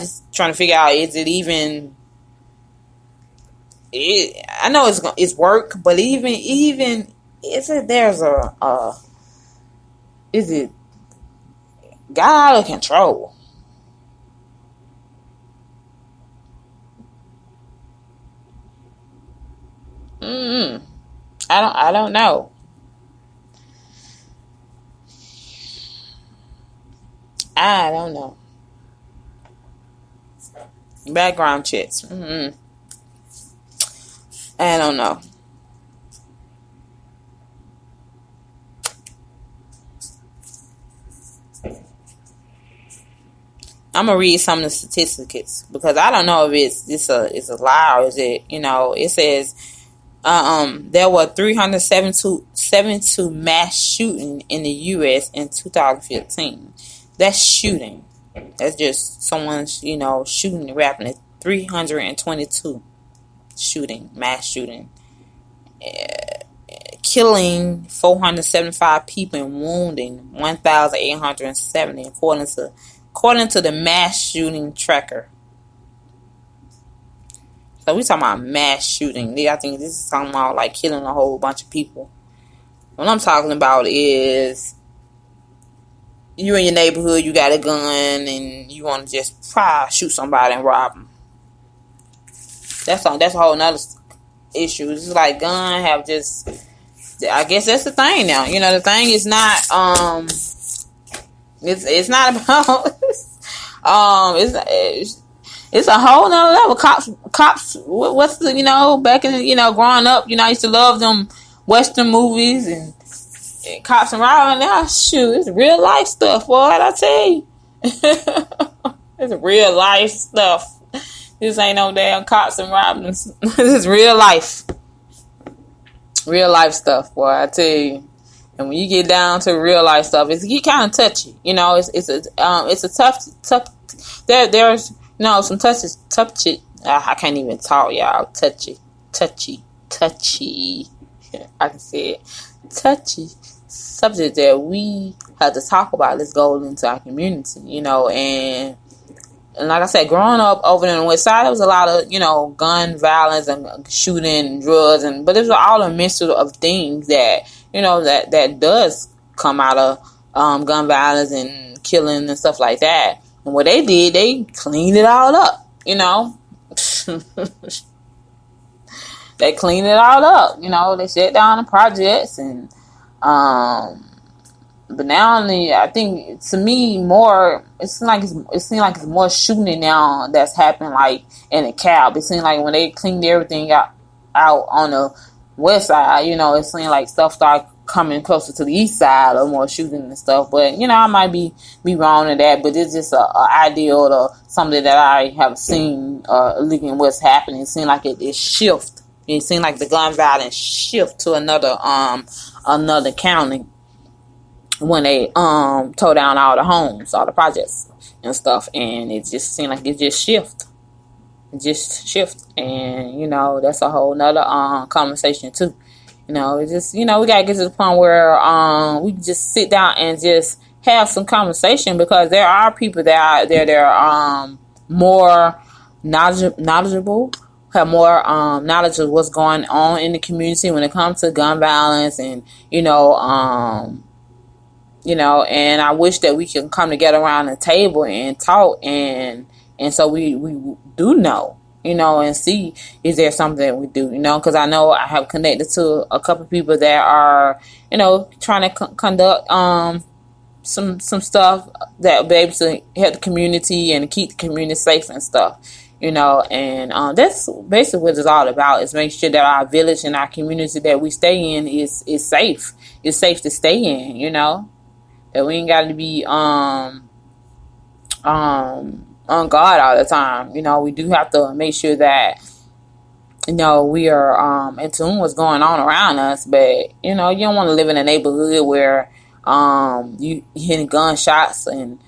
just trying to figure out, is it even? I know it's work, but even is it is it got out of control? I don't know. I don't know. Background checks. I don't know. I'm gonna read some of the statistics because I don't know if it's a lie or is it, it says there were 372 mass shooting in the U.S. in 2015. That's shooting. That's just someone, shooting rapidly. 322 mass shooting. Killing 475 people and wounding 1,870 according to the mass shooting tracker. So we talking about mass shooting. I think this is talking about like killing a whole bunch of people. What I'm talking about is you in your neighborhood, you got a gun, and you want to just shoot somebody and rob them. That's a whole nother issue. It's like gun have just, I guess that's the thing now. The thing is not, it's not about, it's a whole nother level. Cops, what's the, back in, growing up, I used to love them Western movies and cops and robbing. Now, shoot, it's real life stuff, boy. I tell you, it's real life stuff. This ain't no damn cops and robbing. This is real life stuff, boy. I tell you. And when you get down to real life stuff, it kind of touchy. It's a tough. There's some touchy. I can't even talk, y'all. Touchy. I can say it. Touchy subject that we have to talk about. Let's go into our community, and like I said, growing up over in the West Side, there was a lot of, gun violence and shooting and drugs, but it was all a mixture of things that, that does come out of gun violence and killing and stuff like that. And what they did, they cleaned it all up, They cleaned it all up, they shut down the projects and, but now I think to me it seems like it's more shooting now that's happening like in a cab. It seems like when they cleaned everything out on the West Side, it seems like stuff started coming closer to the East Side or more shooting and stuff. But I might be wrong in that, but it's just a ideal or something that I have seen looking what's happening. It seems like it shift. It seemed like the gun violence shift to another county when they tore down all the homes, all the projects and stuff, and it just seemed like it just shift. And that's a whole nother conversation too. It's just we gotta get to the point where we can just sit down and just have some conversation, because there are people that are more knowledgeable, have more knowledge of what's going on in the community when it comes to gun violence, and and I wish that we can come together around the table and talk, and so we do know, and see, is there something that we do, because I know I have connected to a couple of people that are, trying to conduct some stuff that will be able to help the community and keep the community safe and stuff, and that's basically what it's all about, is making sure that our village and our community that we stay in is safe. It's safe to stay in, that we ain't got to be on guard all the time. We do have to make sure that we are in tune with what's going on around us. But you don't want to live in a neighborhood where you hitting gunshots and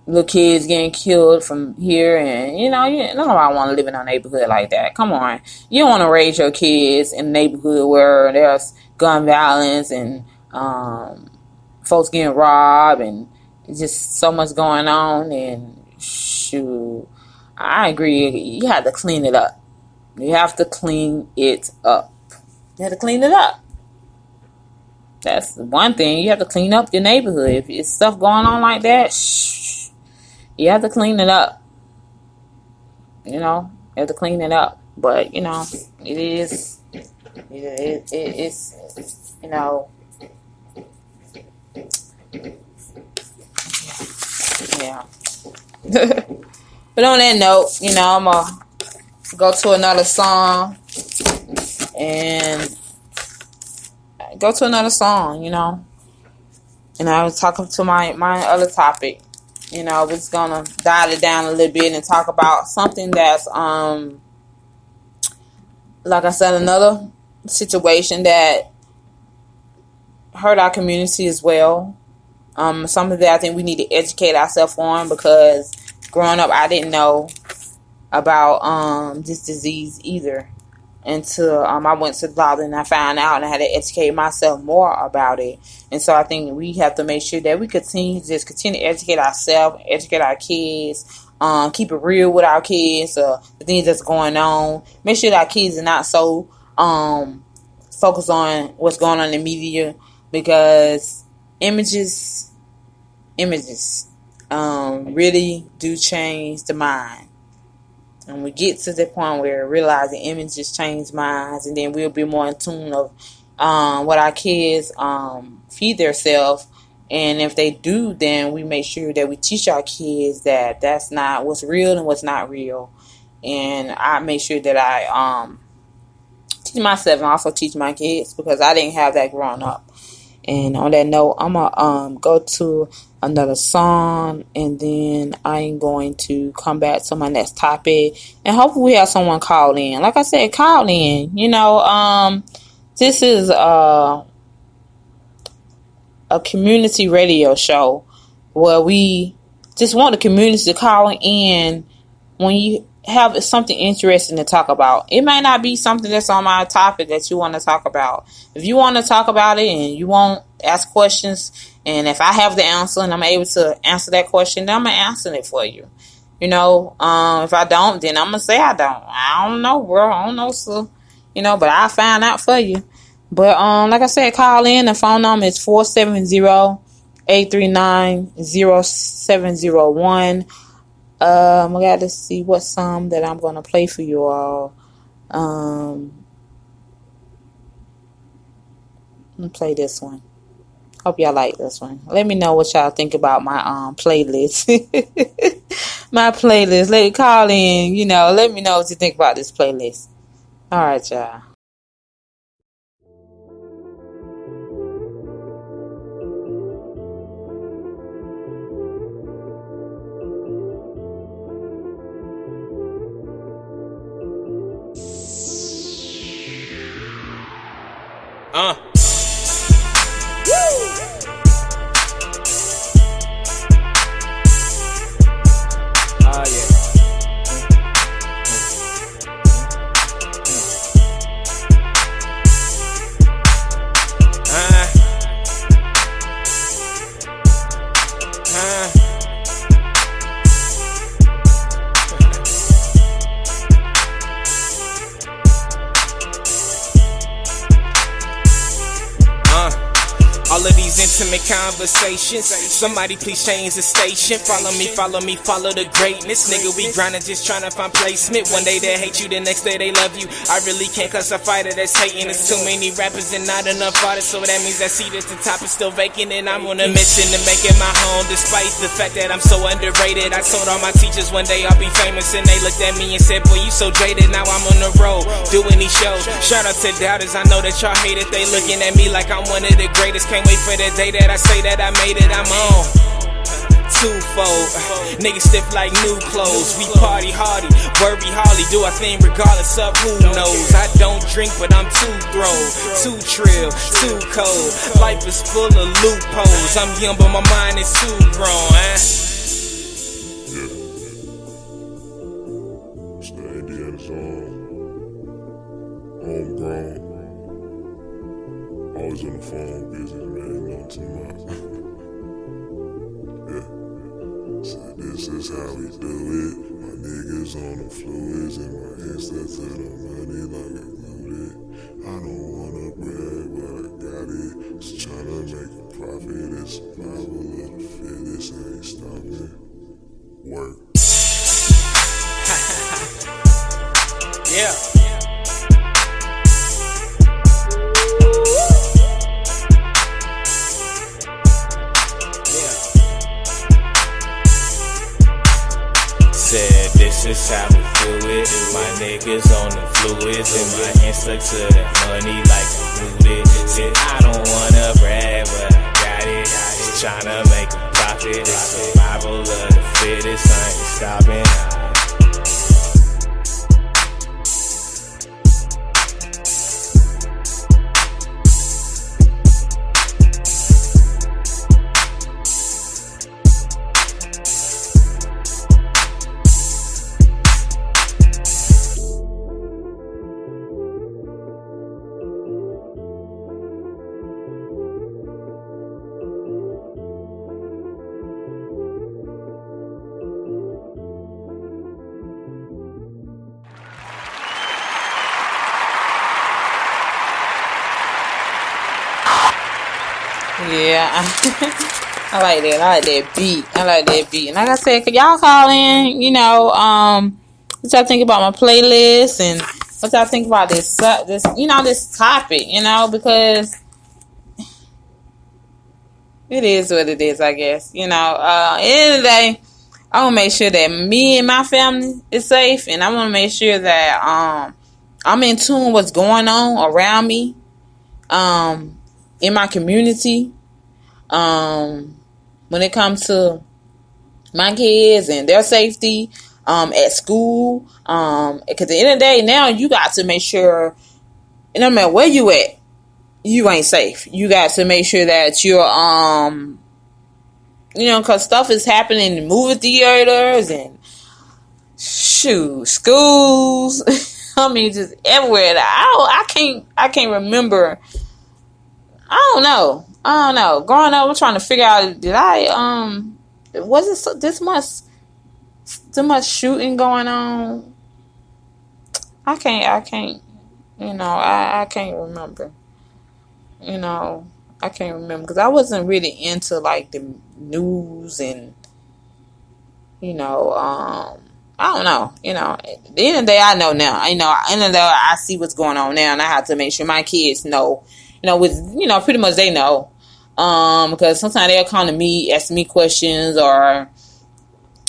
little kids getting killed from here, and nobody want to live in a neighborhood like that. Come on, you don't want to raise your kids in a neighborhood where there's gun violence and folks getting robbed and It's just so much going on, and shoot, I agree. You have to clean it up. You have to clean it up. You have to clean it up. That's one thing. You have to clean up your neighborhood. If it's stuff going on like that, you have to clean it up. You have to clean it up. But, it is, it's, yeah. But on that note, I'm going to go to another song. And and I was talking to my other topic. We're just gonna dial it down a little bit and talk about something that's like I said, another situation that hurt our community as well. Something that I think we need to educate ourselves on, because growing up I didn't know about this disease either until I went to the doctor and I found out, and I had to educate myself more about it. And so I think we have to make sure that we continue to educate ourselves, educate our kids, keep it real with our kids, the things that's going on. Make sure that our kids are not so focused on what's going on in the media, because images really do change the mind. And we get to the point where we realize the images change minds, and then we'll be more in tune of what our kids feed themselves. And if they do, then we make sure that we teach our kids that that's not what's real and what's not real. And I make sure that I teach myself and also teach my kids, because I didn't have that growing up. And on that note, I'm going to go to another song, and then I'm going to come back to my next topic. And hopefully we have someone call in. Like I said, call in. This is a community radio show where we just want the community to call in when you have something interesting to talk about. It might not be something that's on my topic that you want to talk about. If you want to talk about it and you want to ask questions, and if I have the answer and I'm able to answer that question, then I'm going to answer it for you. If I don't, then I'm going to say I don't. I don't know, bro. I don't know, so, but I'll find out for you. But, like I said, call in. The phone number is 470-839-0701. I got to see what song that I'm going to play for you all. Let me play this one. Hope y'all like this one. Let me know what y'all think about my playlist. My playlist. Let me call in, let me know what you think about this playlist. All right, y'all. All of these intimate conversations. Somebody please change the station. Follow me, follow the greatness. Nigga, we grinding, just trying to find placement. One day they hate you, the next day they love you. I really can't cuss a fighter that's hating. There's too many rappers and not enough artists, so that means that seat at the top is still vacant. And I'm on a mission to make it my home, despite the fact that I'm so underrated. I told all my teachers one day I'll be famous, and they looked at me and said, boy, you so jaded. Now I'm on the road, doing these shows. Shout out to doubters, I know that y'all hate it. They looking at me like I'm one of the greatest. Can't wait for the day that I say that I made it. I'm on twofold. Niggas stiff like new clothes. We party hardy, worry hardly, do our thing regardless of who knows. I don't drink, but I'm too thrown, too trill, too cold. Life is full of loopholes. I'm young, but my mind is too grown. It's the Indiana's homegrown. Always on the phone, busy, man, too much. Yeah. is how we do it. My niggas on the fluids and my Insta to the money like I glued it. I don't wanna brag, but I got it. Just tryna make a profit. It's survival of the fittest. I ain't stopping. Work. Yeah. Said this is how we do it. My niggas on the fluids and my hands stuck to that money like I glued it. Said I don't wanna brag, but I got it. Just tryna make a profit. It's survival of the fittest. I ain't stopping. Yeah, I like that. I like that beat. And like I said, could y'all call in? What y'all think about my playlist and what y'all think about this topic? Because it is what it is, I guess. At the end of the day, I want to make sure that me and my family is safe, and I want to make sure that I'm in tune with what's going on around me, in my community. When it comes to my kids and their safety, at school, because at the end of the day, now you got to make sure, no matter where you at, you ain't safe. You got to make sure that you're, because stuff is happening in movie theaters and schools. I mean, just everywhere. I can't remember. I don't know. Growing up, I'm trying to figure out, was it this much shooting going on? I can't, I can't remember. I can't remember because I wasn't really into like the news and, I don't know. At the end of the day, I know now. At the end of the day, I see what's going on now, and I have to make sure my kids know. Pretty much they know. Because sometimes they'll come to me, ask me questions, or,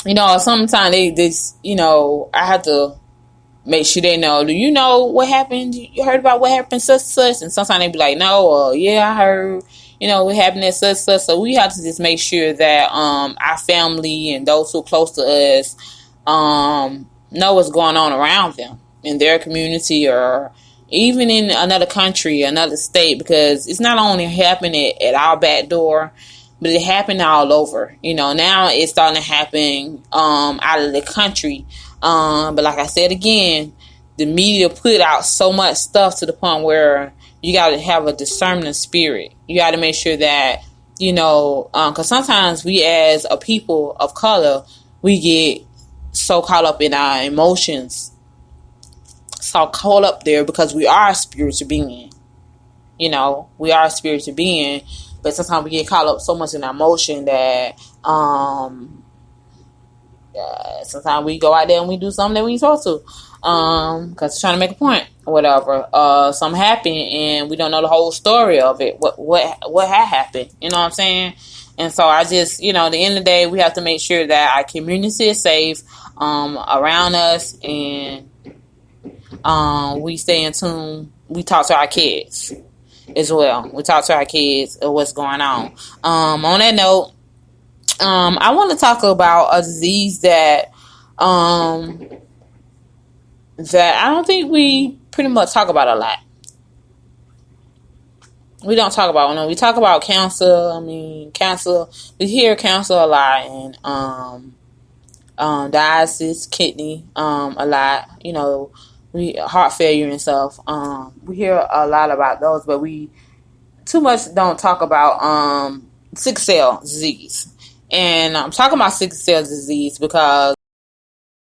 sometimes they I have to make sure they know, do you know what happened? You heard about what happened, such? And sometimes they be like, no, or yeah, I heard, what happened at such. So we have to just make sure that, our family and those who are close to us, know what's going on around them in their community or even in another country, another state, because it's not only happening at our back door, but it happened all over. Now it's starting to happen out of the country. But like I said again, the media put out so much stuff to the point where you got to have a discerning spirit. You got to make sure that, because sometimes we as a people of color, we get so caught up in our emotions, so caught up there because we are a spiritual being. We are a spiritual being, but sometimes we get caught up so much in our emotion that sometimes we go out there and we do something that we ain't supposed to, because we're trying to make a point or whatever. Something happened and we don't know the whole story of it. What had happened? You know what I'm saying? And so I just, at the end of the day, we have to make sure that our community is safe around us, and we stay in tune. We talk to our kids as well. We talk to our kids of what's going on. On that note, I want to talk about a disease that I don't think we pretty much talk about a lot. We don't talk about it. We talk about cancer. Cancer. We hear cancer a lot, and dialysis, kidney, a lot. We heart failure and stuff. We hear a lot about those, but we too much don't talk about sickle cell disease. And I'm talking about sickle cell disease because